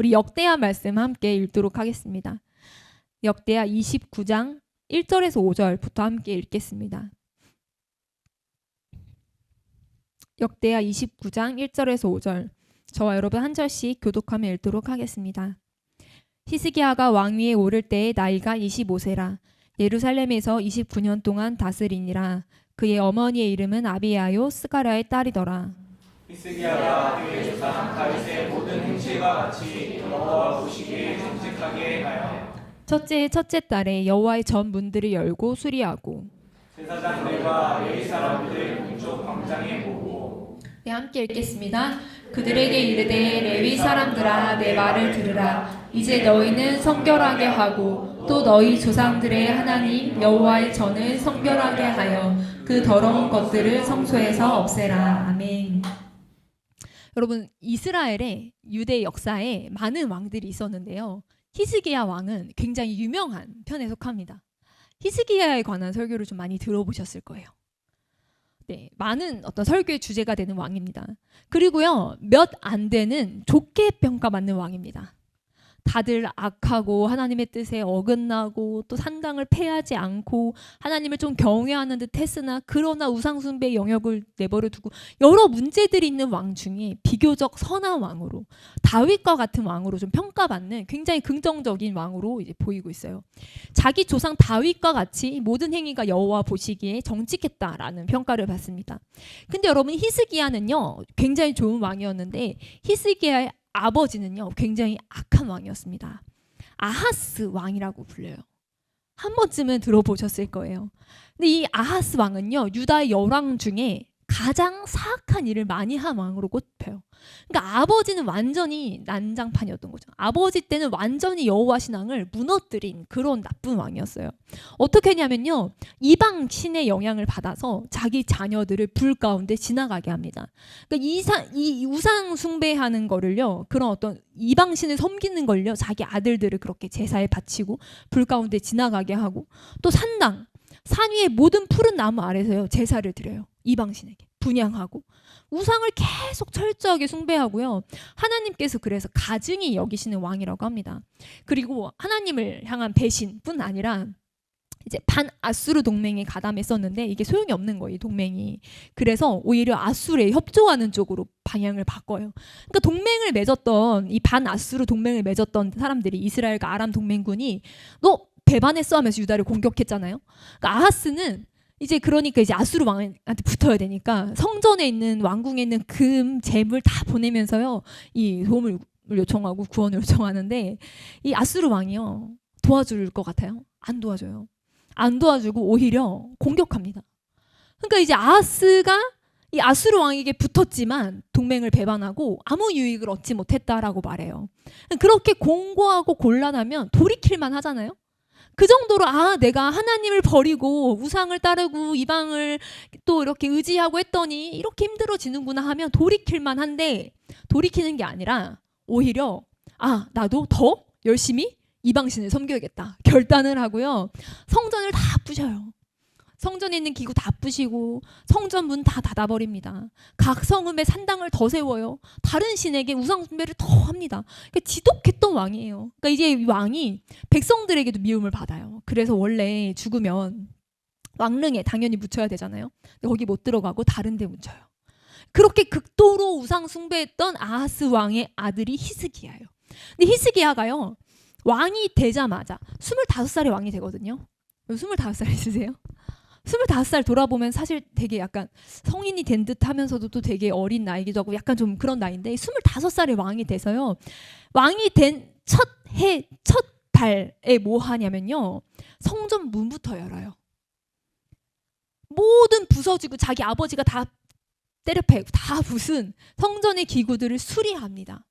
우리 역대하 말씀 함께 읽도록 하겠습니다. 역대하 29장 1절에서 5절부터 함께 읽겠습니다. 역대하 29장 1절에서 5절, 저와 여러분 한 절씩 교독하며 읽도록 하겠습니다. 히스기야가 왕위에 오를 때의 나이가 25세라. 예루살렘에서 29년 동안 다스리니라. 그의 어머니의 이름은 아비야요 스가랴의 딸이더라. 히스기야가 그의 조상 다윗의 모든 행실과 같이 여호와 보시기에 정직하게 하여 첫째의 첫째 달에 여호와의 전 문들을 열고 수리하고. 제사장들과 레위 사람들 동쪽 광장에 모으고. 네, 함께 읽겠습니다. 그들에게 이르되 레위 사람들아 내 말을 들으라. 이제 너희는 성결하게 하고 또 너희 조상들의 하나님 여호와의 전을 성결하게 하여 그 더러운 것들을 성소에서 없애라. 아멘. 여러분, 이스라엘의 유대 역사에 많은 왕들이 있었는데요. 히스기야 왕은 굉장히 유명한 편에 속합니다. 히스기야에 관한 설교를 좀 많이 들어보셨을 거예요. 네, 많은 어떤 설교의 주제가 되는 왕입니다. 그리고요, 몇 안 되는 좋게 평가받는 왕입니다. 다들 악하고 하나님의 뜻에 어긋나고 또 산당을 폐하지 않고 하나님을 좀 경외하는 듯 했으나 그러나 우상숭배의 영역을 내버려 두고 여러 문제들이 있는 왕 중에 비교적 선한 왕으로, 다윗과 같은 왕으로 좀 평가받는 굉장히 긍정적인 왕으로 이제 보이고 있어요. 자기 조상 다윗과 같이 모든 행위가 여호와 보시기에 정직했다라는 평가를 받습니다. 근데 여러분, 히스기야는요 굉장히 좋은 왕이었는데 히스기야의 아버지는요 굉장히 악한 왕이었습니다. 아하스 왕이라고 불려요. 한 번쯤은 들어보셨을 거예요. 근데 이 아하스 왕은요 유다의 열왕 중에 가장 사악한 일을 많이 한 왕으로 꼽혀요. 그러니까 아버지는 완전히 난장판이었던 거죠. 아버지 때는 완전히 여호와 신앙을 무너뜨린 그런 나쁜 왕이었어요. 어떻게 했냐면요, 이방 신의 영향을 받아서 자기 자녀들을 불 가운데 지나가게 합니다. 그러니까 이 우상 숭배하는 거를요, 그런 어떤 이방 신을 섬기는 걸요, 자기 아들들을 그렇게 제사에 바치고 불 가운데 지나가게 하고, 또 산 위의 모든 푸른 나무 아래서요 제사를 드려요. 이방신에게 분향하고 우상을 계속 철저하게 숭배하고요. 하나님께서 그래서 가증히 여기시는 왕이라고 합니다. 그리고 하나님을 향한 배신뿐 아니라 이제 반아수르 동맹에 가담했었는데 이게 소용이 없는 거예요, 이 동맹이. 그래서 오히려 아수르에 협조하는 쪽으로 방향을 바꿔요. 그러니까 동맹을 맺었던 이 반아수르 동맹을 맺었던 사람들이, 이스라엘과 아람 동맹군이 너 배반했어 하면서 유다를 공격했잖아요. 그러니까 아하스는 그러니까 아수르 왕한테 붙어야 되니까 성전에 있는 왕궁에 있는 금, 재물 다 보내면서요 이 도움을 요청하고 구원을 요청하는데 이 아수르 왕이요 도와줄 것 같아요? 안 도와줘요. 안 도와주고 오히려 공격합니다. 그러니까 이제 아하스가 이 아수르 왕에게 붙었지만 동맹을 배반하고 아무 유익을 얻지 못했다라고 말해요. 그렇게 공고하고 곤란하면 돌이킬만 하잖아요. 그 정도로 내가 하나님을 버리고 우상을 따르고 이방을 또 이렇게 의지하고 했더니 이렇게 힘들어지는구나 하면 돌이킬만 한데, 돌이키는 게 아니라 오히려 나도 더 열심히 이방신을 섬겨야겠다 결단을 하고요. 성전을 다 부셔요. 성전에 있는 기구 다 부시고 성전 문 다 닫아버립니다. 각 성읍에 산당을 더 세워요. 다른 신에게 우상 숭배를 더 합니다. 그러니까 지독했던 왕이에요. 그러니까 이제 이 왕이 백성들에게도 미움을 받아요. 그래서 원래 죽으면 왕릉에 당연히 묻혀야 되잖아요. 근데 거기 못 들어가고 다른 데 묻혀요. 그렇게 극도로 우상 숭배했던 아하스 왕의 아들이 히스기야예요. 근데 히스기야가요 왕이 되자마자 25살에 왕이 되거든요. 25살 있으세요? 25살 돌아보면 사실 되게 약간 성인이 된 듯 하면서도 또 되게 어린 나이기도 하고 약간 좀 그런 나이인데 25살에 왕이 돼서요. 왕이 된 첫 해, 첫 달에 뭐 하냐면요. 성전 문부터 열어요. 모든 부서지고 자기 아버지가 다 때려패고 다 부순 성전의 기구들을 수리합니다.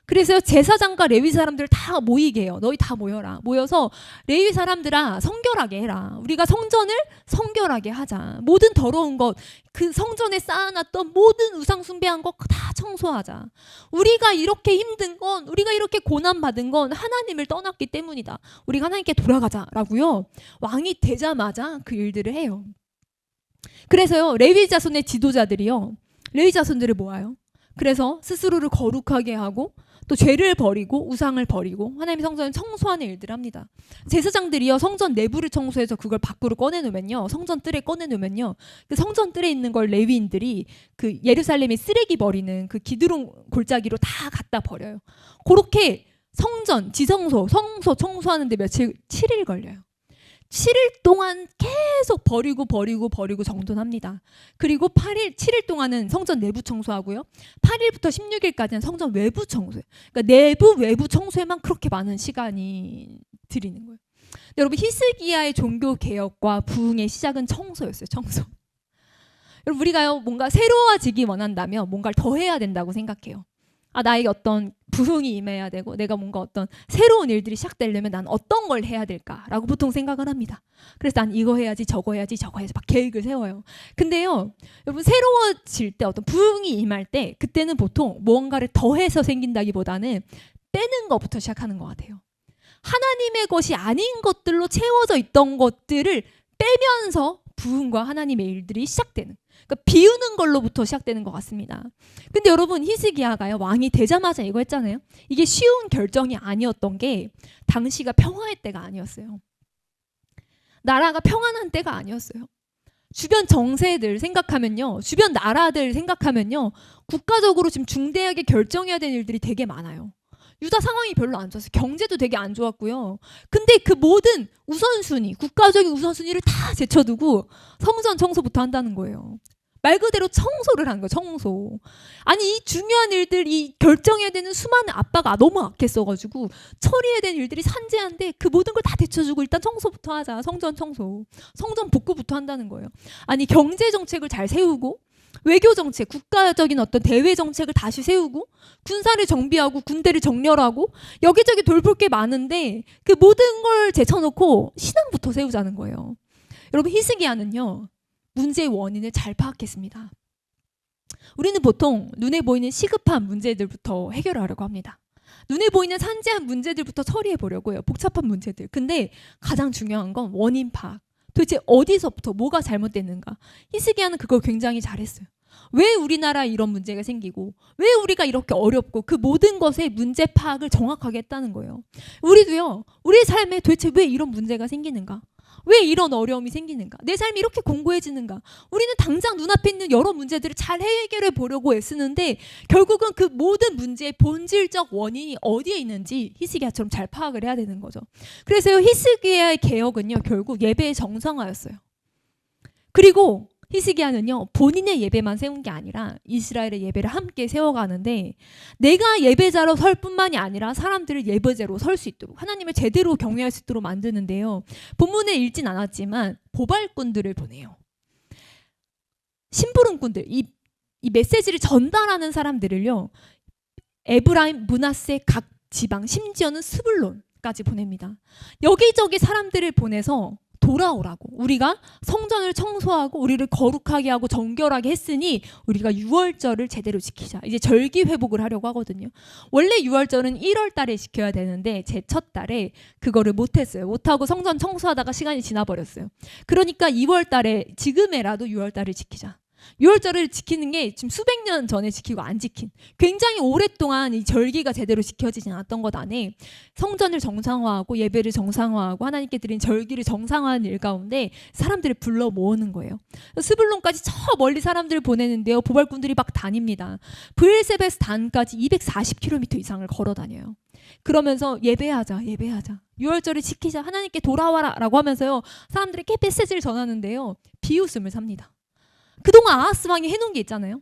그래서 제사장과 레위 사람들 다 모이게 해요. 너희 다 모여라. 모여서 레위 사람들아 성결하게 해라. 우리가 성전을 성결하게 하자. 모든 더러운 것, 그 성전에 쌓아놨던 모든 우상 숭배한 것 다 청소하자. 우리가 이렇게 힘든 건, 우리가 이렇게 고난받은 건 하나님을 떠났기 때문이다. 우리가 하나님께 돌아가자라고요. 왕이 되자마자 그 일들을 해요. 그래서요 레위 자손의 지도자들이요 레위 자손들을 모아요. 그래서 스스로를 거룩하게 하고 또 죄를 버리고 우상을 버리고 하나님의 성전을 청소하는 일들을 합니다. 제사장들이요 성전 내부를 청소해서 그걸 밖으로 꺼내놓으면요, 성전 뜰에 꺼내놓으면요, 그 성전 뜰에 있는 걸 레위인들이 그 예루살렘의 쓰레기 버리는 그 기드론 골짜기로 다 갖다 버려요. 그렇게 성전 지성소 성소 청소하는데 며칠 7일 걸려요. 7일 동안 계속 버리고 정돈합니다. 그리고 7일 동안은 성전 내부 청소하고요. 8일부터 16일까지는 성전 외부 청소예요. 그러니까 내부 외부 청소에만 그렇게 많은 시간이 들이는 거예요. 여러분, 히스기야의 종교 개혁과 부흥의 시작은 청소였어요. 청소. 여러분, 우리가요 뭔가 새로워지기 원한다면 뭔가를 더 해야 된다고 생각해요. 나에게 어떤 부흥이 임해야 되고 내가 뭔가 어떤 새로운 일들이 시작되려면 난 어떤 걸 해야 될까라고 보통 생각을 합니다. 그래서 난 이거 해야지 저거 해야지 막 계획을 세워요. 근데요 여러분, 새로워질 때 어떤 부흥이 임할 때 그때는 보통 무언가를 더해서 생긴다기보다는 빼는 것부터 시작하는 것 같아요. 하나님의 것이 아닌 것들로 채워져 있던 것들을 빼면서 부흥과 하나님의 일들이 시작되는, 그러니까 비우는 걸로부터 시작되는 것 같습니다. 근데 여러분, 히스기야가요 왕이 되자마자 이거 했잖아요. 이게 쉬운 결정이 아니었던 게 당시가 평화의 때가 아니었어요. 나라가 평안한 때가 아니었어요. 주변 정세들 생각하면요, 주변 나라들 생각하면요, 국가적으로 지금 중대하게 결정해야 되는 일들이 되게 많아요. 유다 상황이 별로 안 좋았어요. 경제도 되게 안 좋았고요. 근데 그 모든 우선순위, 국가적인 우선순위를 다 제쳐두고 성전 청소부터 한다는 거예요. 말 그대로 청소를 한 거예요. 청소. 아니, 이 중요한 일들, 이 결정해야 되는 수많은 압박이 너무 악했어가지고 처리해야 되는 일들이 산재한데 그 모든 걸 다 제쳐주고 일단 청소부터 하자. 성전 청소. 성전 복구부터 한다는 거예요. 아니, 경제 정책을 잘 세우고 외교 정책, 국가적인 어떤 대외 정책을 다시 세우고 군사를 정비하고 군대를 정렬하고 여기저기 돌볼 게 많은데 그 모든 걸 제쳐놓고 신앙부터 세우자는 거예요. 여러분, 히스기야는요 문제의 원인을 잘 파악했습니다. 우리는 보통 눈에 보이는 시급한 문제들부터 해결하려고 합니다. 눈에 보이는 산재한 문제들부터 처리해 보려고 해요. 복잡한 문제들. 근데 가장 중요한 건 원인 파악. 도대체 어디서부터 뭐가 잘못됐는가. 히스기야는 그걸 굉장히 잘했어요. 왜 우리나라에 이런 문제가 생기고 왜 우리가 이렇게 어렵고 그 모든 것의 문제 파악을 정확하게 했다는 거예요. 우리도요, 우리의 삶에 도대체 왜 이런 문제가 생기는가, 왜 이런 어려움이 생기는가, 내 삶이 이렇게 공고해지는가, 우리는 당장 눈앞에 있는 여러 문제들을 잘 해결해 보려고 애쓰는데 결국은 그 모든 문제의 본질적 원인이 어디에 있는지 히스기야처럼 잘 파악을 해야 되는 거죠. 그래서 히스기야의 개혁은요 결국 예배의 정상화였어요. 그리고 히스기야는요 본인의 예배만 세운 게 아니라 이스라엘의 예배를 함께 세워가는데, 내가 예배자로 설 뿐만이 아니라 사람들을 예배자로 설 수 있도록 하나님을 제대로 경외할 수 있도록 만드는데요, 본문에 읽진 않았지만 보발꾼들을 보내요. 심부름꾼들, 이 메시지를 전달하는 사람들을요 에브라임, 므낫세 각 지방, 심지어는 스불론까지 보냅니다. 여기저기 사람들을 보내서 돌아오라고, 우리가 성전을 청소하고 우리를 거룩하게 하고 정결하게 했으니 우리가 유월절을 제대로 지키자. 이제 절기 회복을 하려고 하거든요. 원래 유월절은 1월 달에 지켜야 되는데 제 첫 달에 그거를 못했어요. 못하고 성전 청소하다가 시간이 지나버렸어요. 그러니까 2월 달에 지금에라도 6월 달을 지키자. 6월절을 지키는 게 지금 수백 년 전에 지키고 안 지킨, 굉장히 오랫동안 이 절기가 제대로 지켜지지 않았던 것 안에 성전을 정상화하고 예배를 정상화하고 하나님께 드린 절기를 정상화하는 일 가운데 사람들을 불러 모으는 거예요. 스불론까지 저 멀리 사람들을 보내는데요, 보발꾼들이 막 다닙니다. 브엘세베스 단까지 240km 이상을 걸어 다녀요. 그러면서 예배하자 6월절을 지키자, 하나님께 돌아와라 라고 하면서요 사람들에게 메시지를 전하는데요, 비웃음을 삽니다. 그동안 아하스 왕이 해놓은 게 있잖아요.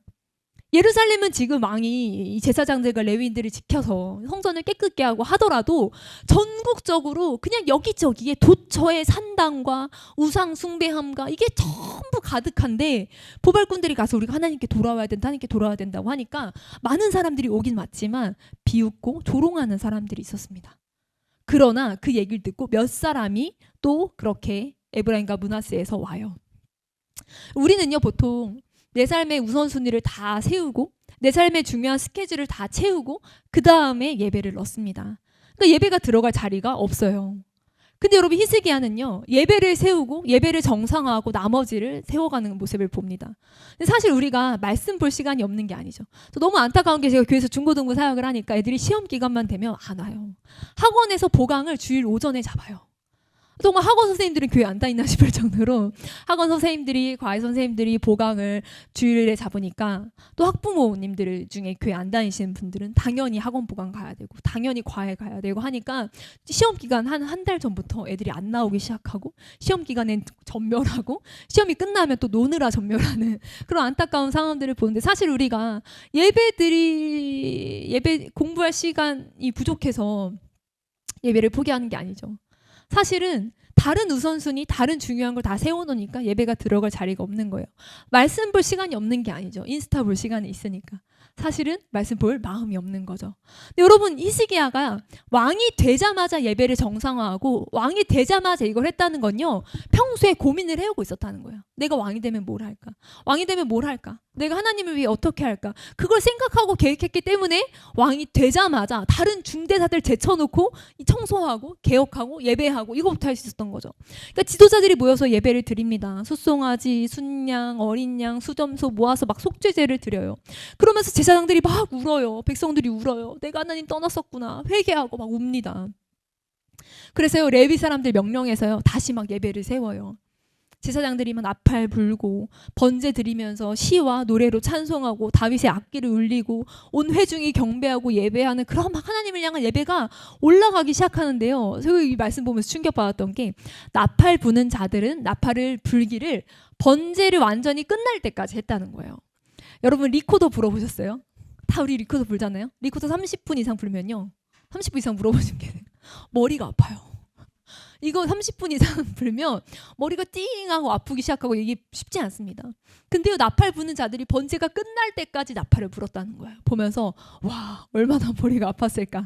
예루살렘은 지금 왕이 이 제사장들과 레위인들을 지켜서 성전을 깨끗게 하고 하더라도 전국적으로 그냥 여기저기에 도처의 산당과 우상 숭배함과 이게 전부 가득한데, 보발꾼들이 가서 우리가 하나님께 돌아와야 된다, 하나님께 돌아와야 된다고 하니까 많은 사람들이 오긴 왔지만 비웃고 조롱하는 사람들이 있었습니다. 그러나 그 얘기를 듣고 몇 사람이 또 그렇게 에브라임과 므낫세에서 와요. 우리는요 보통 내 삶의 우선순위를 다 세우고 내 삶의 중요한 스케줄을 다 채우고 그 다음에 예배를 넣습니다. 그러니까 예배가 들어갈 자리가 없어요. 근데 여러분 히스기야는요 예배를 세우고 예배를 정상화하고 나머지를 세워가는 모습을 봅니다. 근데 사실 우리가 말씀 볼 시간이 없는 게 아니죠. 저 너무 안타까운 게 제가 교회에서 중고등부 사역을 하니까 애들이 시험 기간만 되면 안 와요. 학원에서 보강을 주일 오전에 잡아요. 정말 학원 선생님들은 교회 안 다니나 싶을 정도로 학원 선생님들이 과외 선생님들이 보강을 주일에 잡으니까 또 학부모님들 중에 교회 안 다니시는 분들은 당연히 학원 보강 가야 되고 당연히 과외 가야 되고 하니까 시험 기간 한 달 전부터 애들이 안 나오기 시작하고 시험 기간엔 전멸하고 시험이 끝나면 또 노느라 전멸하는 그런 안타까운 상황들을 보는데 사실 우리가 예배 공부할 시간이 부족해서 예배를 포기하는 게 아니죠. 사실은 다른 우선순위, 다른 중요한 걸 다 세워놓으니까 예배가 들어갈 자리가 없는 거예요. 말씀 볼 시간이 없는 게 아니죠. 인스타 볼 시간이 있으니까. 사실은 말씀 볼 마음이 없는 거죠. 근데 여러분 히스기야가 왕이 되자마자 예배를 정상화하고 왕이 되자마자 이걸 했다는 건요. 평소에 고민을 해오고 있었다는 거예요. 내가 왕이 되면 뭘 할까? 왕이 되면 뭘 할까? 내가 하나님을 위해 어떻게 할까? 그걸 생각하고 계획했기 때문에 왕이 되자마자 다른 중대사들 제쳐놓고 청소하고 개혁하고 예배하고 이거부터 할 수 있었던 거죠. 그러니까 지도자들이 모여서 예배를 드립니다. 숫송아지, 순양, 어린 양, 수점소 모아서 막 속죄제를 드려요. 그러면서 제사장들이 막 울어요. 백성들이 울어요. 내가 하나님 떠났었구나. 회개하고 막 웁니다. 그래서요 레위 사람들 명령해서요 다시 막 예배를 세워요. 제사장들이 막 나팔 불고 번제 드리면서 시와 노래로 찬송하고 다윗의 악기를 울리고 온 회중이 경배하고 예배하는 그런 막 하나님을 향한 예배가 올라가기 시작하는데요. 제가 이 말씀 보면서 충격받았던 게 나팔 부는 자들은 나팔을 불기를 번제를 완전히 끝날 때까지 했다는 거예요. 여러분 리코더 불어보셨어요? 다 우리 리코더 불잖아요. 리코더 30분 이상 불면요. 30분 이상 불어보신 게 머리가 아파요. 이거 30분 이상 불면 머리가 띵하고 아프기 시작하고 이게 쉽지 않습니다. 근데요 나팔 부는 자들이 번제가 끝날 때까지 나팔을 불었다는 거예요. 보면서 와 얼마나 머리가 아팠을까.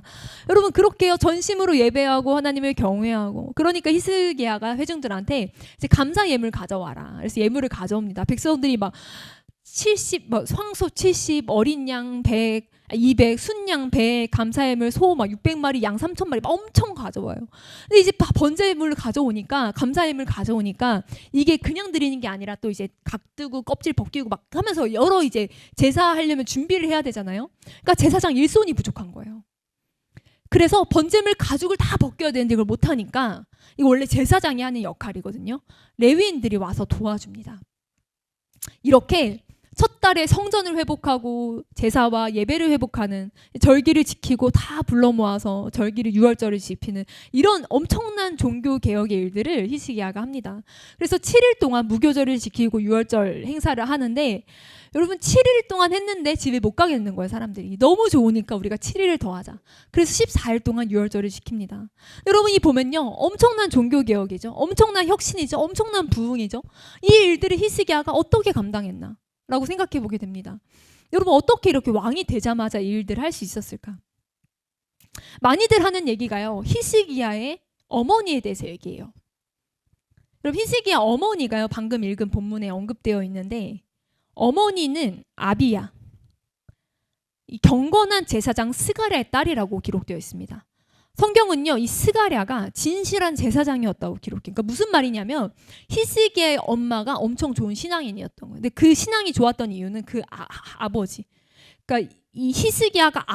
여러분 그렇게요 전심으로 예배하고 하나님을 경외하고 그러니까 히스기야가 회중들한테 이제 감사 예물 가져와라. 그래서 예물을 가져옵니다. 백성들이 막 70, 황소 70, 어린 양 100, 200, 순양 100, 감사예물 소 막 600마리, 양 3,000마리 막 엄청 가져와요. 근데 이제 번제물을 가져오니까 감사예물 가져오니까 이게 그냥 드리는 게 아니라 또 이제 각 뜨고 껍질 벗기고 막 하면서 여러 이제 제사하려면 준비를 해야 되잖아요. 그러니까 제사장 일손이 부족한 거예요. 그래서 번제물 가죽을 다 벗겨야 되는데 이걸 못 하니까 이거 원래 제사장이 하는 역할이거든요. 레위인들이 와서 도와줍니다. 이렇게 첫 달에 성전을 회복하고 제사와 예배를 회복하는 절기를 지키고 다 불러 모아서 절기를 유월절을 지키는 이런 엄청난 종교 개혁의 일들을 히스기야가 합니다. 그래서 7일 동안 무교절을 지키고 유월절 행사를 하는데 여러분 7일 동안 했는데 집에 못 가겠는 거예요. 사람들이 너무 좋으니까 우리가 7일을 더 하자. 그래서 14일 동안 유월절을 지킵니다. 여러분이 보면요 엄청난 종교 개혁이죠. 엄청난 혁신이죠. 엄청난 부흥이죠. 이 일들을 히스기야가 어떻게 감당했나 라고 생각해 보게 됩니다. 여러분 어떻게 이렇게 왕이 되자마자 이 일들을 할 수 있었을까? 많이들 하는 얘기가요. 히스기야의 어머니에 대해서 얘기해요. 여러분 히스기야 어머니가요. 방금 읽은 본문에 언급되어 있는데 어머니는 아비야. 이 경건한 제사장 스가랴의 딸이라고 기록되어 있습니다. 성경은요 이 스가랴가 진실한 제사장이었다고 기록해요. 그러니까 무슨 말이냐면 히스기야의 엄마가 엄청 좋은 신앙인이었던 거예요. 근데 그 신앙이 좋았던 이유는 그 아버지. 그러니까 이 히스기야가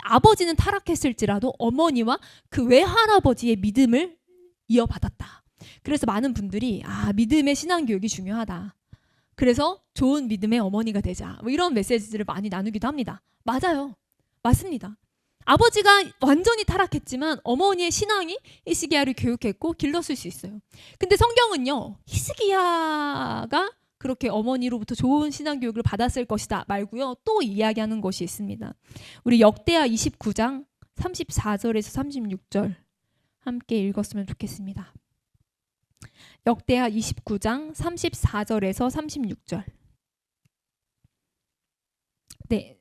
아버지는 타락했을지라도 어머니와 그 외할아버지의 믿음을 이어받았다. 그래서 많은 분들이 믿음의 신앙 교육이 중요하다. 그래서 좋은 믿음의 어머니가 되자. 뭐 이런 메시지들을 많이 나누기도 합니다. 맞아요. 맞습니다. 아버지가 완전히 타락했지만 어머니의 신앙이 히스기야를 교육했고 길렀을 수 있어요. 근데 성경은요. 히스기야가 그렇게 어머니로부터 좋은 신앙 교육을 받았을 것이다 말고요. 또 이야기하는 것이 있습니다. 우리 역대하 29장 34절에서 36절 함께 읽었으면 좋겠습니다. 역대하 29장 34절에서 36절. 네.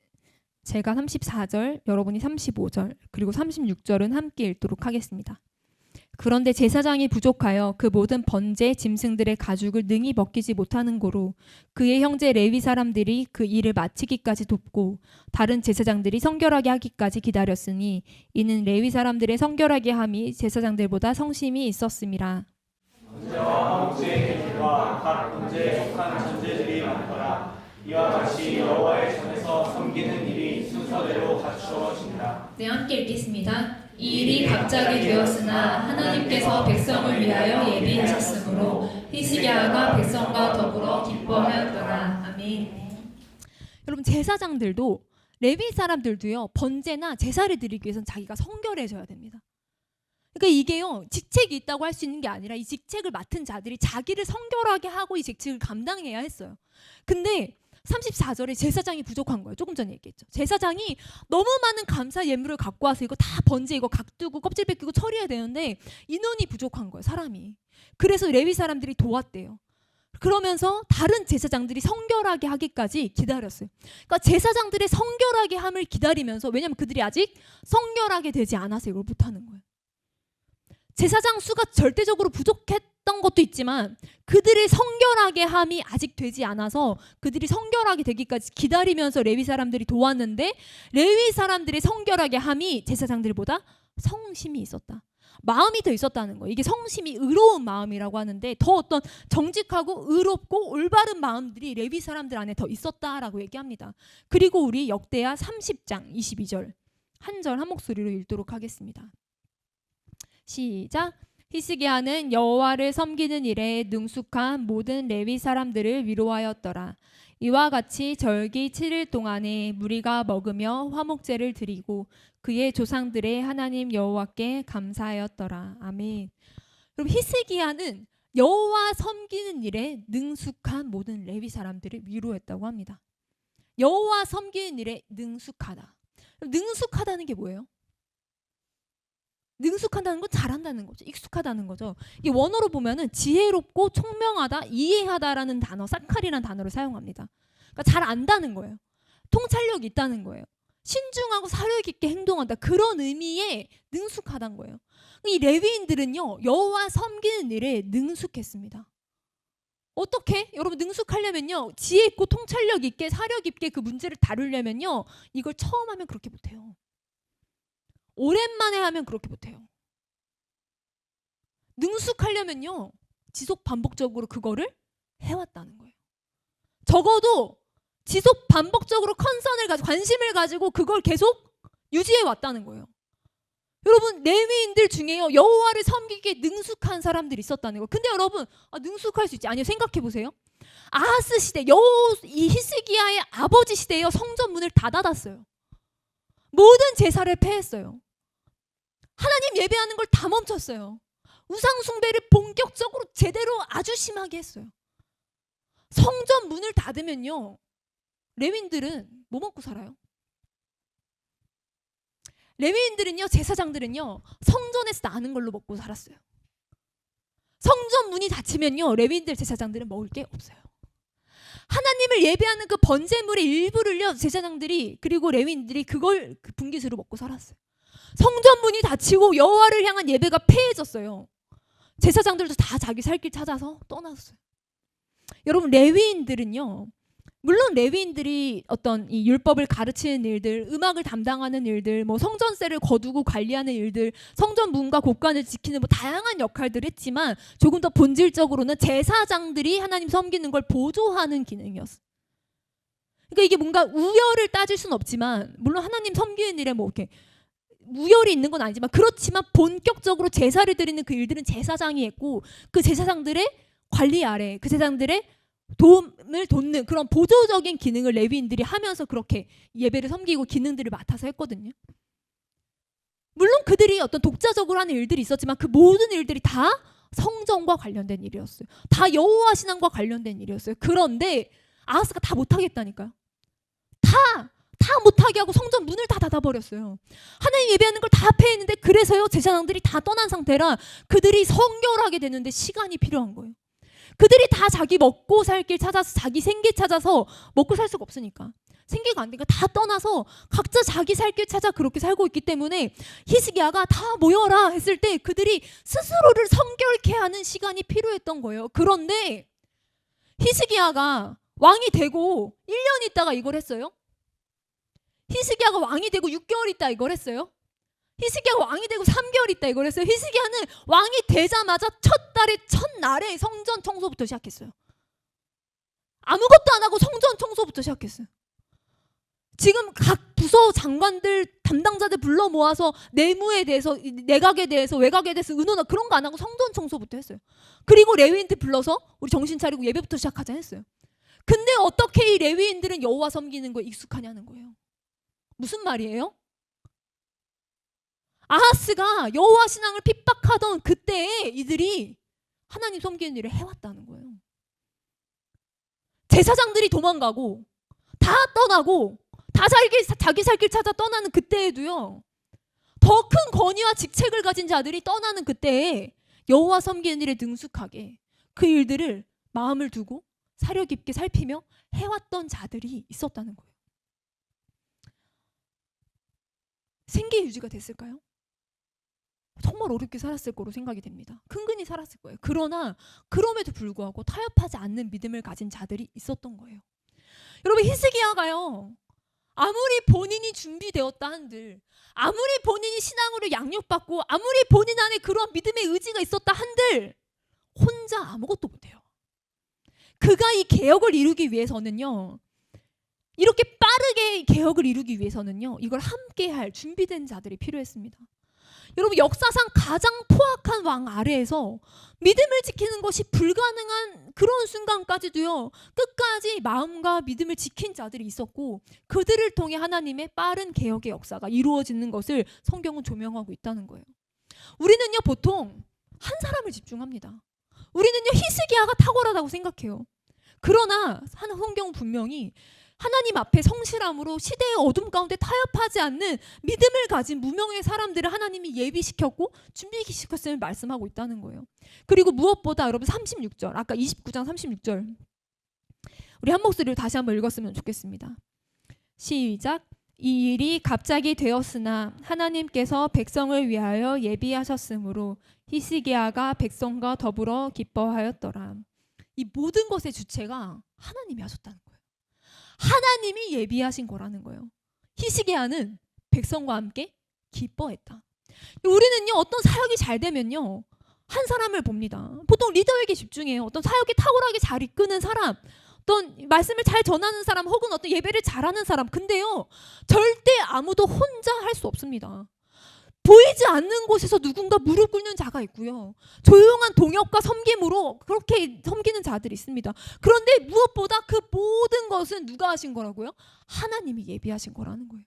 제가 34절, 여러분이 35절, 그리고 36절은 함께 읽도록 하겠습니다. 그런데 제사장이 부족하여 그 모든 번제 짐승들의 가죽을 능히 벗기지 못하는 고로 그의 형제 레위 사람들이 그 일을 마치기까지 돕고 다른 제사장들이 성결하게 하기까지 기다렸으니 이는 레위 사람들의 성결하게 함이 제사장들보다 성심이 있었음이라. 번제와 화목제의 계기와 각 번제에 속한 전제들이 많더라. 이와 같이 여호와의 전에서 섬기는 일이 순서대로 갖추어지니라. 네, 함께 읽겠습니다. 이 일이 갑자기 되었으나 하나님께서 백성을 위하여 예비하셨으므로 히스기야가 백성과 더불어 기뻐하였더라. 아멘. 여러분 제사장들도 레위 사람들도요 번제나 제사를 드리기 위해서는 자기가 성결해져야 됩니다. 그러니까 이게요 직책이 있다고 할 수 있는 게 아니라 이 직책을 맡은 자들이 자기를 성결하게 하고 이 직책을 감당해야 했어요. 근데 34절에 제사장이 부족한 거예요. 조금 전에 얘기했죠. 제사장이 너무 많은 감사 예물을 갖고 와서 이거 다 번제 이거 각두고 껍질 벗기고 처리해야 되는데 인원이 부족한 거예요. 사람이. 그래서 레위 사람들이 도왔대요. 그러면서 다른 제사장들이 성결하게 하기까지 기다렸어요. 그러니까 제사장들의 성결하게 함을 기다리면서 왜냐하면 그들이 아직 성결하게 되지 않아서 이걸 못하는 거예요. 제사장 수가 절대적으로 부족했던 것도 있지만 그들의 성결하게 함이 아직 되지 않아서 그들이 성결하게 되기까지 기다리면서 레위 사람들이 도왔는데 레위 사람들의 성결하게 함이 제사장들보다 성심이 있었다. 마음이 더 있었다는 거예요. 이게 성심이 의로운 마음이라고 하는데 더 어떤 정직하고 의롭고 올바른 마음들이 레위 사람들 안에 더 있었다라고 얘기합니다. 그리고 우리 역대하 30장 22절 한 절 한 목소리로 읽도록 하겠습니다. 시작. 히스기야는 여호와를 섬기는 일에 능숙한 모든 레위 사람들을 위로하였더라. 이와 같이 절기 7일 동안에 무리가 먹으며 화목제를 드리고 그의 조상들의 하나님 여호와께 감사하였더라. 아멘. 그럼 히스기야는 여호와 섬기는 일에 능숙한 모든 레위 사람들을 위로했다고 합니다. 여호와 섬기는 일에 능숙하다. 능숙하다는 게 뭐예요? 능숙하다는 건 잘한다는 거죠. 익숙하다는 거죠. 이게 원어로 보면은 지혜롭고 총명하다, 이해하다라는 단어, 사칼이라는 단어를 사용합니다. 그러니까 잘 안다는 거예요. 통찰력이 있다는 거예요. 신중하고 사려 깊게 행동한다. 그런 의미의 능숙하다는 거예요. 이 레위인들은요, 여호와 섬기는 일에 능숙했습니다. 어떻게? 여러분 능숙하려면요, 지혜 있고 통찰력 있게 사려 깊게 그 문제를 다루려면요, 이걸 처음 하면 그렇게 못해요. 오랜만에 하면 그렇게 못해요. 능숙하려면요 지속 반복적으로 그거를 해왔다는 거예요. 적어도 지속 반복적으로 컨선을 가지고 관심을 가지고 그걸 계속 유지해 왔다는 거예요. 여러분 레위인들 중에요 여호와를 섬기기에 능숙한 사람들이 있었다는 거예요. 근데 여러분 능숙할 수 있지? 아니요. 생각해 보세요. 아하스 시대 이 히스기야의 아버지 시대에요 성전 문을 다 닫았어요. 모든 제사를 폐했어요. 하나님 예배하는 걸 다 멈췄어요. 우상 숭배를 본격적으로 제대로 아주 심하게 했어요. 성전 문을 닫으면요 레위인들은 뭐 먹고 살아요? 레위인들은요 제사장들은요 성전에서 나는 걸로 먹고 살았어요. 성전 문이 닫히면요 레위인들 제사장들은 먹을 게 없어요. 하나님을 예배하는 그 번제물의 일부를요 제사장들이 그리고 레위인들이 그걸 분깃으로 먹고 살았어요. 성전 문이 닫히고 여호와를 향한 예배가 폐해졌어요. 제사장들도 다 자기 살 길 찾아서 떠났어요. 여러분 레위인들은요 물론 레위인들이 어떤 이 율법을 가르치는 일들, 음악을 담당하는 일들, 뭐 성전세를 거두고 관리하는 일들, 성전 문과 곳간을 지키는 뭐 다양한 역할들을 했지만 조금 더 본질적으로는 제사장들이 하나님 섬기는 걸 보조하는 기능이었어요. 그러니까 이게 뭔가 우열을 따질 수는 없지만 물론 하나님 섬기는 일에 뭐 이렇게 우열이 있는 건 아니지만 그렇지만 본격적으로 제사를 드리는 그 일들은 제사장이 했고 그 제사장들의 관리 아래 그 제사장들의 도움을 돕는 그런 보조적인 기능을 레위인들이 하면서 그렇게 예배를 섬기고 기능들을 맡아서 했거든요. 물론 그들이 어떤 독자적으로 하는 일들이 있었지만 그 모든 일들이 다 성전과 관련된 일이었어요. 다 여호와 신앙과 관련된 일이었어요. 그런데 아하스가 다 못하겠다니까요. 다 못하게 하고 성전 문을 다 닫아버렸어요. 하나님 예배하는 걸 다 폐했는데 그래서요 제사장들이 다 떠난 상태라 그들이 성결하게 되는데 시간이 필요한 거예요. 그들이 다 자기 먹고 살 길 찾아서 자기 생계 찾아서 먹고 살 수가 없으니까 생계가 안 되니까 다 떠나서 각자 자기 살 길 찾아 그렇게 살고 있기 때문에 히스기야가 다 모여라 했을 때 그들이 스스로를 성결케 하는 시간이 필요했던 거예요. 그런데 히스기야가 왕이 되고 1년 있다가 이걸 했어요? 히스기야가 왕이 되고 6개월 있다 이걸 했어요? 히스기야가 왕이 되고 3개월 있다 이걸 했어요? 히스기야는 왕이 되자마자 첫날에 성전 청소부터 시작했어요. 아무것도 안 하고 성전 청소부터 시작했어요. 지금 각 부서 장관들 담당자들 불러 모아서 내무에 대해서 내각에 대해서 외각에 대해서 의논 그런 거 안 하고 성전 청소부터 했어요. 그리고 레위인들 불러서 우리 정신 차리고 예배부터 시작하자 했어요. 근데 어떻게 이 레위인들은 여호와 섬기는 거에 익숙하냐는 거예요. 무슨 말이에요? 아하스가 여호와 신앙을 핍박하던 그때에 이들이 하나님 섬기는 일을 해왔다는 거예요. 제사장들이 도망가고 다 떠나고 다 자기 살 길 찾아 떠나는 그때에도요. 더 큰 권위와 직책을 가진 자들이 떠나는 그때에 여호와 섬기는 일에 능숙하게 그 일들을 마음을 두고 사려 깊게 살피며 해왔던 자들이 있었다는 거예요. 생계 유지가 됐을까요? 정말 어렵게 살았을 거로 생각이 됩니다. 근근히 살았을 거예요. 그러나 그럼에도 불구하고 타협하지 않는 믿음을 가진 자들이 있었던 거예요. 여러분 히스기야가요. 아무리 본인이 준비되었다 한들 아무리 본인이 신앙으로 양육받고 아무리 본인 안에 그런 믿음의 의지가 있었다 한들 혼자 아무것도 못해요. 그가 이 개혁을 이루기 위해서는요. 이렇게 빠르게 개혁을 이루기 위해서는요. 이걸 함께 할 준비된 자들이 필요했습니다. 여러분 역사상 가장 포악한 왕 아래에서 믿음을 지키는 것이 불가능한 그런 순간까지도요. 끝까지 마음과 믿음을 지킨 자들이 있었고 그들을 통해 하나님의 빠른 개혁의 역사가 이루어지는 것을 성경은 조명하고 있다는 거예요. 우리는요 보통 한 사람을 집중합니다. 우리는요 히스기야가 탁월하다고 생각해요. 그러나 성경은 분명히 하나님 앞에 성실함으로 시대의 어둠 가운데 타협하지 않는 믿음을 가진 무명의 사람들을 하나님이 예비시켰고 준비시켰음을 말씀하고 있다는 거예요. 그리고 무엇보다 여러분 36절 아까 29장 36절 우리 한 목소리로 다시 한번 읽었으면 좋겠습니다. 시작. 이 일이 갑자기 되었으나 하나님께서 백성을 위하여 예비하셨으므로 히스기야가 백성과 더불어 기뻐하였더라. 이 모든 것의 주체가 하나님이 하셨다는 거예요. 하나님이 예비하신 거라는 거예요. 히스기야는 백성과 함께 기뻐했다. 우리는요 어떤 사역이 잘 되면요 한 사람을 봅니다. 보통 리더에게 집중해요. 어떤 사역이 탁월하게 잘 이끄는 사람, 어떤 말씀을 잘 전하는 사람, 혹은 어떤 예배를 잘하는 사람. 근데요 절대 아무도 혼자 할 수 없습니다. 보이지 않는 곳에서 누군가 무릎 꿇는 자가 있고요. 조용한 동역과 섬김으로 그렇게 섬기는 자들이 있습니다. 그런데 무엇보다 그 모든 것은 누가 하신 거라고요? 하나님이 예비하신 거라는 거예요.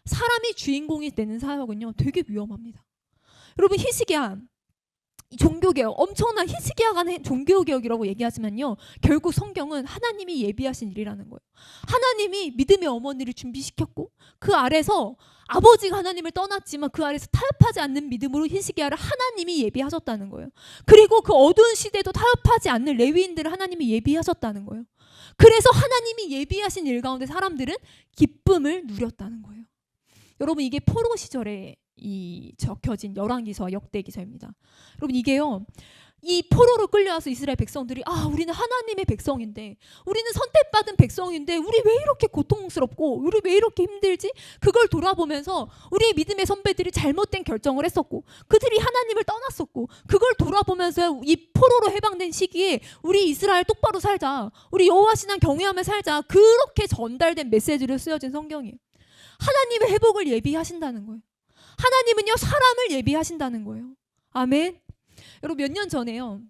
사람이 주인공이 되는 사역은요 되게 위험합니다. 여러분 히스기야 종교개혁 엄청난 히스기야가 한 종교개혁이라고 얘기하지만요 결국 성경은 하나님이 예비하신 일이라는 거예요. 하나님이 믿음의 어머니를 준비시켰고 그 아래서 아버지가 하나님을 떠났지만 그 아래서 타협하지 않는 믿음으로 히스기야를 하나님이 예비하셨다는 거예요. 그리고 그 어두운 시대도 타협하지 않는 레위인들을 하나님이 예비하셨다는 거예요. 그래서 하나님이 예비하신 일 가운데 사람들은 기쁨을 누렸다는 거예요. 여러분 이게 포로 시절에 적혀진 열왕기서와 역대기서입니다. 여러분 이게요 이 포로로 끌려와서 이스라엘 백성들이 우리는 하나님의 백성인데 우리는 선택받은 백성인데 우리 왜 이렇게 고통스럽고 우리 왜 이렇게 힘들지? 그걸 돌아보면서 우리의 믿음의 선배들이 잘못된 결정을 했었고 그들이 하나님을 떠났었고 그걸 돌아보면서 이 포로로 해방된 시기에 우리 이스라엘 똑바로 살자, 우리 여호와 신앙 경외하며 살자, 그렇게 전달된 메시지로 쓰여진 성경이에요. 하나님의 회복을 예비하신다는 거예요. 하나님은요 사람을 예비하신다는 거예요. 아멘. 여러분 몇 년 전에요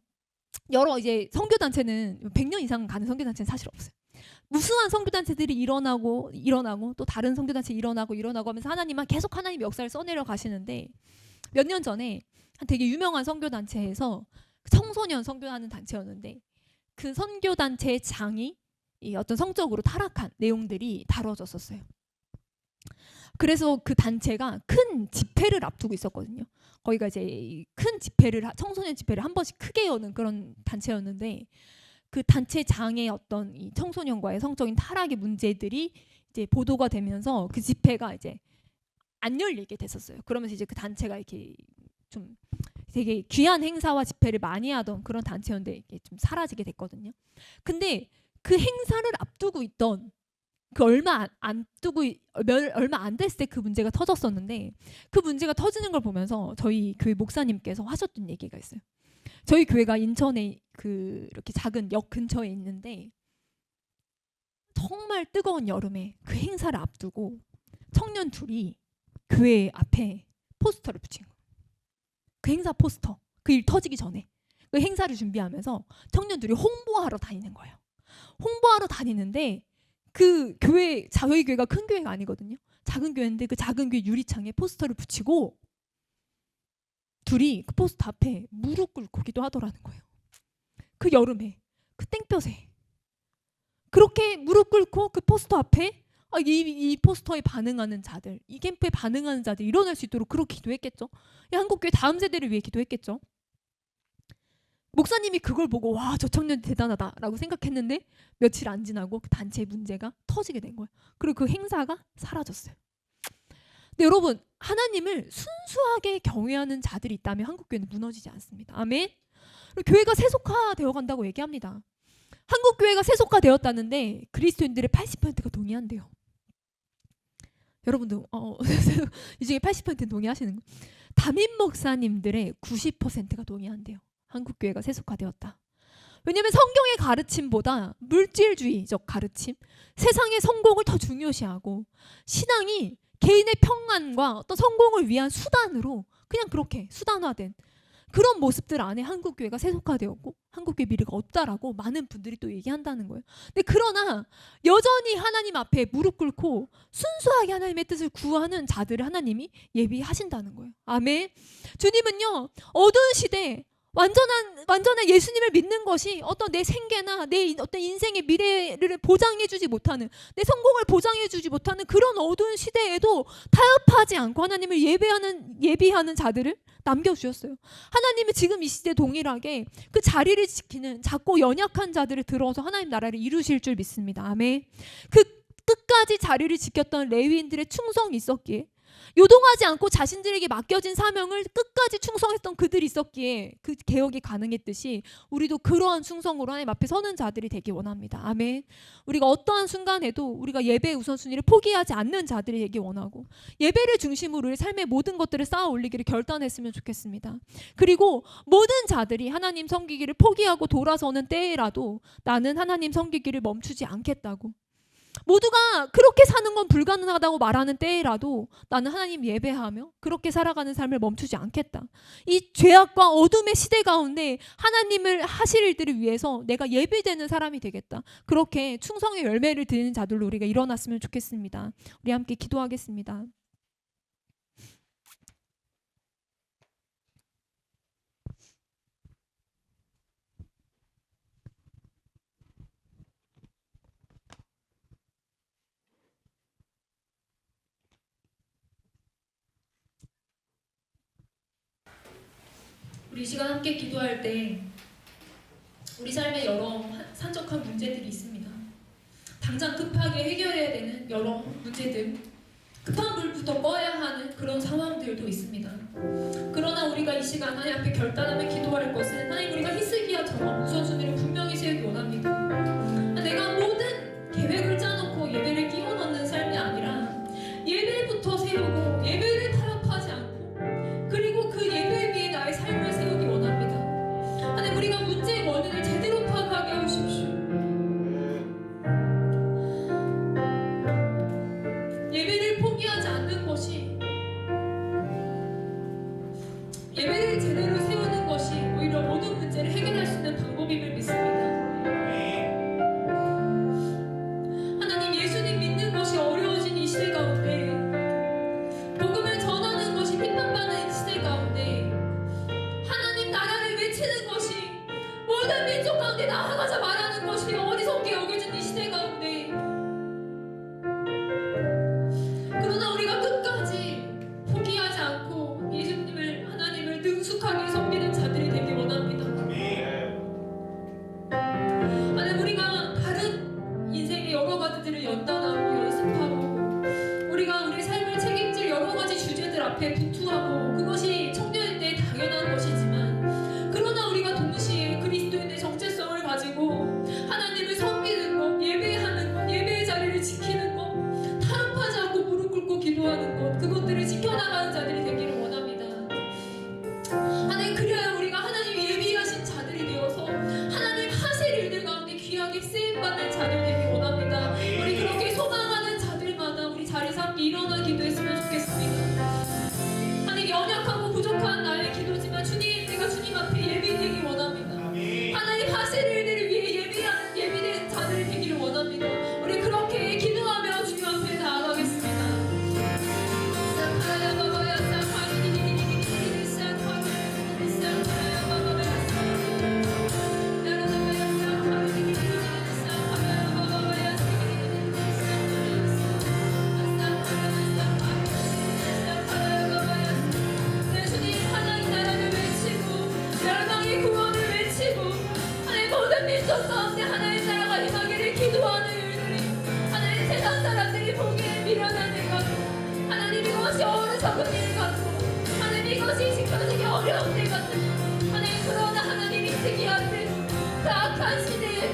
여러 이제 선교단체는 100년 이상 가는 선교단체는 사실 없어요. 무수한 선교단체들이 일어나고 또 다른 선교단체 일어나고 하면서 계속 하나님의 역사를 써내려 가시는데 몇 년 전에 되게 유명한 선교단체에서 청소년 선교하는 단체였는데 그 선교단체의 장이 어떤 성적으로 타락한 내용들이 다뤄졌었어요. 그래서 그 단체가 큰 집회를 앞두고 있었거든요. 거기가 이제 큰 집회를 청소년 집회를 한 번씩 크게 여는 그런 단체였는데 그 단체장의 어떤 이 청소년과의 성적인 타락의 문제들이 이제 보도가 되면서 그 집회가 이제 안 열리게 됐었어요. 그러면서 이제 그 단체가 이렇게 좀 되게 귀한 행사와 집회를 많이 하던 그런 단체였는데 이게 좀 사라지게 됐거든요. 근데 그 행사를 앞두고 있던 그 얼마 안 됐을 때 그 문제가 터졌었는데, 그 문제가 터지는 걸 보면서 저희 교회 목사님께서 하셨던 얘기가 있어요. 저희 교회가 인천에 그 이렇게 작은 역 근처에 있는데 정말 뜨거운 여름에 그 행사를 앞두고 청년 둘이 교회 앞에 포스터를 붙인 거예요. 그 행사 포스터, 그 일 터지기 전에 그 행사를 준비하면서 청년들이 홍보하러 다니는 거예요. 홍보하러 다니는데 그 교회, 저희 교회가 큰 교회가 아니거든요. 작은 교회인데 그 작은 교회 유리창에 포스터를 붙이고 둘이 그 포스터 앞에 무릎 꿇고 기도하더라는 거예요. 그 여름에, 그 땡볕에 그렇게 무릎 꿇고 그 포스터 앞에 이 포스터에 반응하는 자들, 이 캠프에 반응하는 자들 일어날 수 있도록 그렇게 기도했겠죠. 한국교회 다음 세대를 위해 기도했겠죠. 목사님이 그걸 보고 와, 저 청년 대단하다라고 생각했는데 며칠 안 지나고 그 단체의 문제가 터지게 된 거예요. 그리고 그 행사가 사라졌어요. 근데 여러분, 하나님을 순수하게 경외하는 자들이 있다면 한국교회는 무너지지 않습니다. 아멘. 교회가 세속화되어 간다고 얘기합니다. 한국교회가 세속화되었다는데 그리스도인들의 80%가 동의한대요. 여러분도 이 중에 80%는 동의하시는 거예요. 담임 목사님들의 90%가 동의한대요. 한국교회가 세속화되었다. 왜냐하면 성경의 가르침보다 물질주의적 가르침, 세상의 성공을 더 중요시하고 신앙이 개인의 평안과 어떤 성공을 위한 수단으로 그냥 그렇게 수단화된 그런 모습들 안에 한국교회가 세속화되었고 한국교회 미래가 없다라고 많은 분들이 또 얘기한다는 거예요. 근데 그러나 여전히 하나님 앞에 무릎 꿇고 순수하게 하나님의 뜻을 구하는 자들을 하나님이 예비하신다는 거예요. 아멘. 주님은요, 어두운 시대에 완전한 예수님을 믿는 것이 어떤 내 생계나 내 어떤 인생의 미래를 보장해주지 못하는, 내 성공을 보장해주지 못하는 그런 어두운 시대에도 타협하지 않고 하나님을 예비하는 자들을 남겨주셨어요. 하나님이 지금 이 시대 동일하게 그 자리를 지키는 작고 연약한 자들을 들어서 하나님 나라를 이루실 줄 믿습니다. 아멘. 그 끝까지 자리를 지켰던 레위인들의 충성이 있었기에, 요동하지 않고 자신들에게 맡겨진 사명을 끝까지 충성했던 그들이 있었기에 그 개혁이 가능했듯이 우리도 그러한 충성으로 하나님 앞에 서는 자들이 되기 원합니다. 아멘. 우리가 어떠한 순간에도 우리가 예배의 우선순위를 포기하지 않는 자들이 되기 원하고 예배를 중심으로 우리 삶의 모든 것들을 쌓아 올리기를 결단했으면 좋겠습니다. 그리고 모든 자들이 하나님 섬기기를 포기하고 돌아서는 때라도 나는 하나님 섬기기를 멈추지 않겠다고, 모두가 그렇게 사는 건 불가능하다고 말하는 때라도 나는 하나님 예배하며 그렇게 살아가는 삶을 멈추지 않겠다. 이 죄악과 어둠의 시대 가운데 하나님을 하실 일들을 위해서 내가 예배되는 사람이 되겠다. 그렇게 충성의 열매를 드리는 자들로 우리가 일어났으면 좋겠습니다. 우리 함께 기도하겠습니다. 우리 이 시간 함께 기도할 때 우리 삶에 여러 산적한 문제들이 있습니다. 당장 급하게 해결해야 되는 여러 문제들, 급한 불부터 꺼야 하는 그런 상황들도 있습니다. 그러나 우리가 이 시간 하나님 앞에 결단하며 기도할 것은, 하나님, 우리가 히스기야처럼 우선순위를 분명히 세우기 원합니다. 내가 모든 계획을 짜놓고 예배를 끼워 넣는 삶이 아니라 예배부터 세우고 예배를 타협하지 않고 그리고 그 예배 위에 나의 삶을 세우기 원합니다. 하나님, 우리가 문제의 원인을 제대로 파악하게 하십시오. 예배를 포기하지 않는 것이, 예배를 제대로 세우는 것이 오히려 모든 문제를 해결할 수 있는 방법임을 믿습니다. 하나님, 예수님 믿는 것이 어려워진 이 시대 가운데, 복음을 전하는 것이 핍박받는 이 시대 가운데, 하나님 나라를 외치는 것이 모든 민족 가운데 나아가자 말하는 것이 어리석게 여겨진 이 시대 가운데, 그러나 우리가 끝까지 포기하지 않고 예수님을, 하나님을 능숙하게 약한 시대에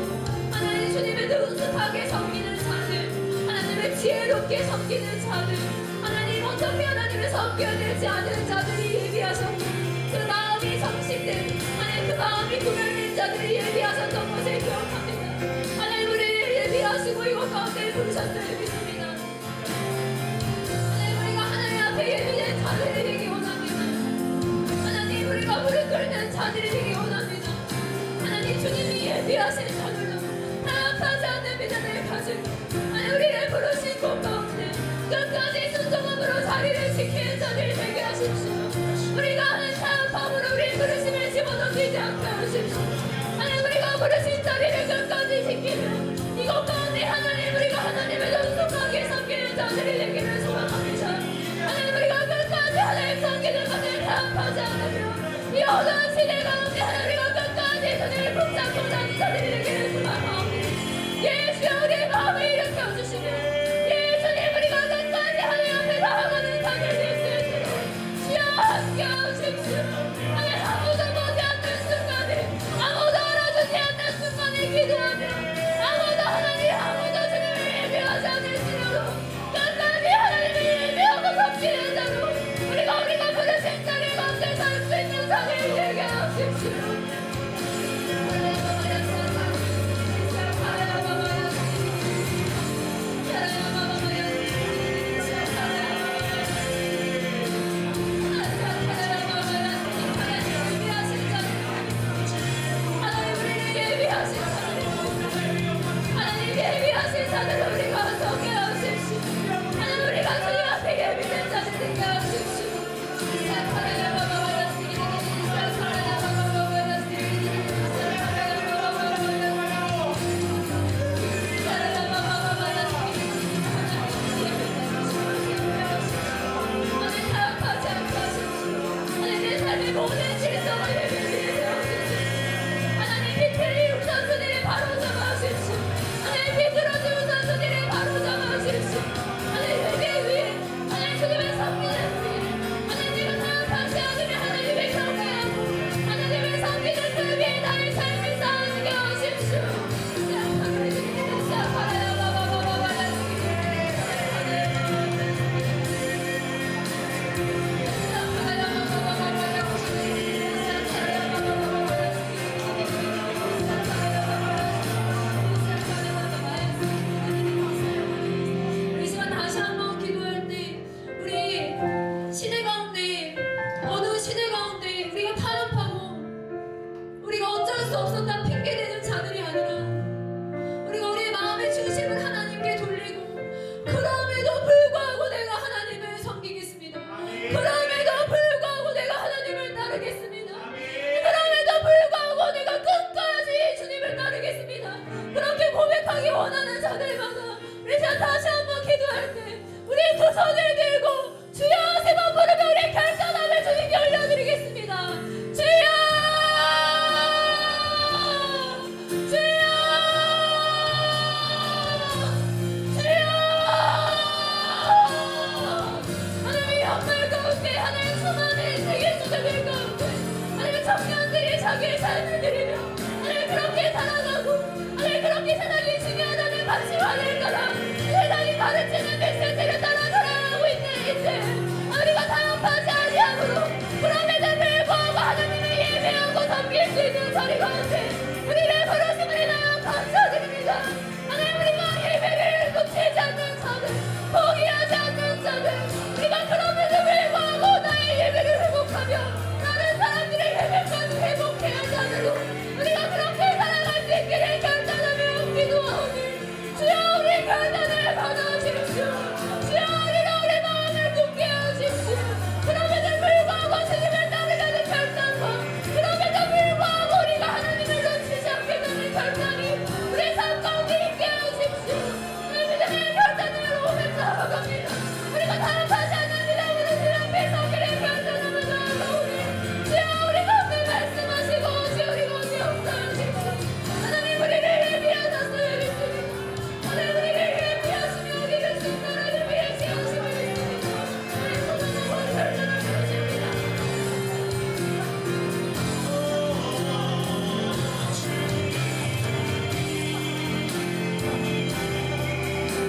하나님 주님의 능숙하게 섬기는 자들, 하나님의 지혜롭게 섬기는 자들, 하나님 어차피 하나님을 섬겨야 되지 않은 자들이 예비하셨고 그 마음이 성실된 하나님 그 마음이 구별된 자들이 예비하셨던 것을 기억합니다. 하나님 우리를 예비하시고 이곳 가운데 부르셨음을 믿습니다. 하나님 우리가 하나님 앞에 예비된 자들이 되기 원합니다. 하나님 우리가 무릎 꿇는 자들이 되기 원합니다. 하나님 주님이 예비하신 자들로 타협하지 않는 믿음을 가지고 하나님 우리를 부르신 곳 가운데 끝까지 순종함으로 자리를 지키는 자들이 되게 하십시오. 우리가 하는 타협함으로 우리 부르심을 집어넣지 않게 하십시오. 하나님 우리가 부르신 자리를 끝까지 지키며 이곳 가운데 하나님 우리가 하나님을 능숙하게 섬기는 자들이 되기를 소망합니다. 하나님 우리가 끝까지 하나님 섬기는 것을 타협하지 않으며 이 어두운 시대 가운데 하나님 우리가 끝까지 주님을 붙잡고 사는 자들이 되기를 소망합니다. 예수여 우리의 마음을 일으켜 주시며 예수님 우리가 끝까지 하나님 앞에 나아가는 자들 될 수 있도록 주여 함께 하십시오. 하나님 아무도 보지 않는 순간에 아무도 알아주지 않는 순간에 기도하며 아무도 주님을 예배하지 않을지라도 끝까지 하나님을 예배하고 섬기는 자로 우리가 부르신 자리 가운데 살 수 있는 자를 되게 하십시오. 하나님 예비하신 자들을 우리가 서게 하십시오. 하나님 우리가 주님 앞에 예비된 자들 되게 하십시오. 하나님 타협하지 않게 하십시오. 하나님 내 삶의 모든 질서를 예비해 하십시오. 하나님 비틀이 우선순위를 바로 잡아주십시오. 하나님 비틀어진 우선순위를 바로 잡아주십시오. 하나님 회개 위에 하나님 주님의 섬기는 위에 하나님 내가 타협하지 않으면 하나님을 경외하고 하나님을 섬기는 그 위에 나의 삶을 쌓아지게 하십시오. 이 시간 다시 한번 기도할 때 우리 시대 가운데 어느 시대 가운데 우리가 타협하고 우리가 어쩔 수 없었다 핑계대는 자들이 아니라 우리가 우리의 마음의 중심을 하나님께 돌리고 그럼에도 불구하고 내가 하나님을 섬기겠습니다. 그럼에도 불구하고 내가 하나님을 따르겠습니다. 그럼에도 불구하고 내가 끝까지 주님을 따르겠습니다. 그렇게 고백하기 원하는 자들마다 우리 자 다시 한번 기도할 때 우리 두 손을 들고 주여 세 번 부르며 우리의 결단함을 주님께 올려드리겠습니다. 주여 주여 주여 하나님의 연말 가운데 하나님 수많은 세계 수자들 가운데 하나님의 청년들이 자기의 삶을 드리며